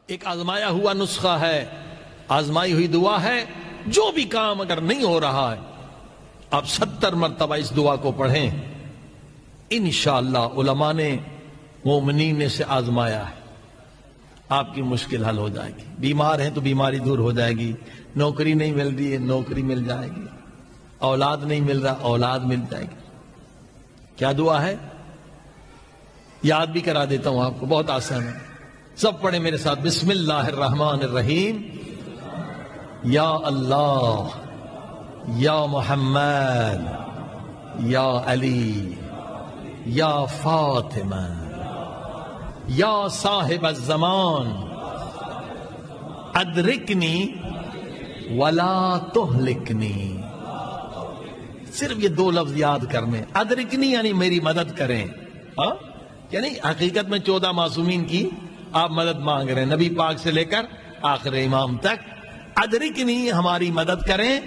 ایک آزمایا ہوا نسخہ ہے، آزمائی ہوئی دعا ہے. جو بھی کام اگر نہیں ہو رہا ہے آپ 70 مرتبہ اس دعا کو پڑھیں. انشاءاللہ علماء نے مومنین نے سے آزمایا ہے، آپ کی مشکل حل ہو جائے گی. بیمار ہیں تو بیماری دور ہو جائے گی، نوکری نہیں مل رہی ہے نوکری مل جائے گی، اولاد نہیں مل رہا اولاد مل جائے گی. کیا دعا ہے؟ یاد بھی کرا دیتا ہوں آپ کو، بہت آسان ہے. سب پڑھیں میرے ساتھ. بسم اللہ الرحمن الرحیم. یا اللہ، یا محمد، یا علی، یا فاطمہ، یا صاحب الزمان، ادرکنی ولا تہلکنی. صرف یہ 2 لفظ یاد کرنے. ادرکنی یعنی میری مدد کریں، ہاں یعنی حقیقت میں 14 معصومین کی آپ مدد مانگ رہے ہیں، نبی پاک سے لے کر آخر امام تک. ادرکنی ہماری مدد کریں،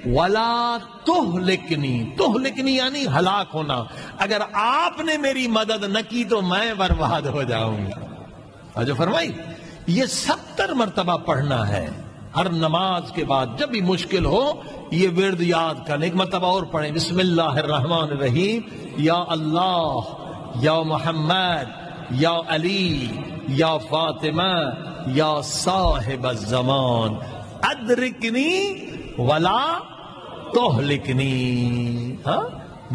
ولا تہلکنی. تہلکنی یعنی ہلاک ہونا. اگر آپ نے میری مدد نہ کی تو میں برباد ہو جاؤں گا. جو فرمائی یہ 70 مرتبہ پڑھنا ہے ہر نماز کے بعد. جب بھی مشکل ہو یہ ورد یاد کرنے. ایک مرتبہ اور پڑھیں. بسم اللہ الرحمن الرحیم. یا اللہ، یا محمد، یا علی، یا فاطمہ، یا صاحب الزمان، ادرکنی ولا تہلکنی. ہاں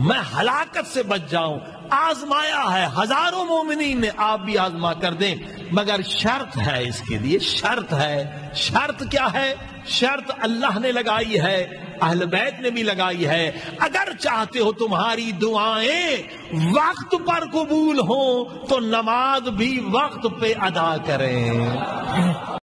میں ہلاکت سے بچ جاؤں. آزمایا ہے ہزاروں مومنین نے، آپ بھی آزما کر دیں. مگر شرط ہے اس کے لیے، شرط ہے. شرط کیا ہے؟ شرط اللہ نے لگائی ہے، اہل بیت نے بھی لگائی ہے. اگر چاہتے ہو تمہاری دعائیں وقت پر قبول ہوں تو نماز بھی وقت پہ ادا کریں.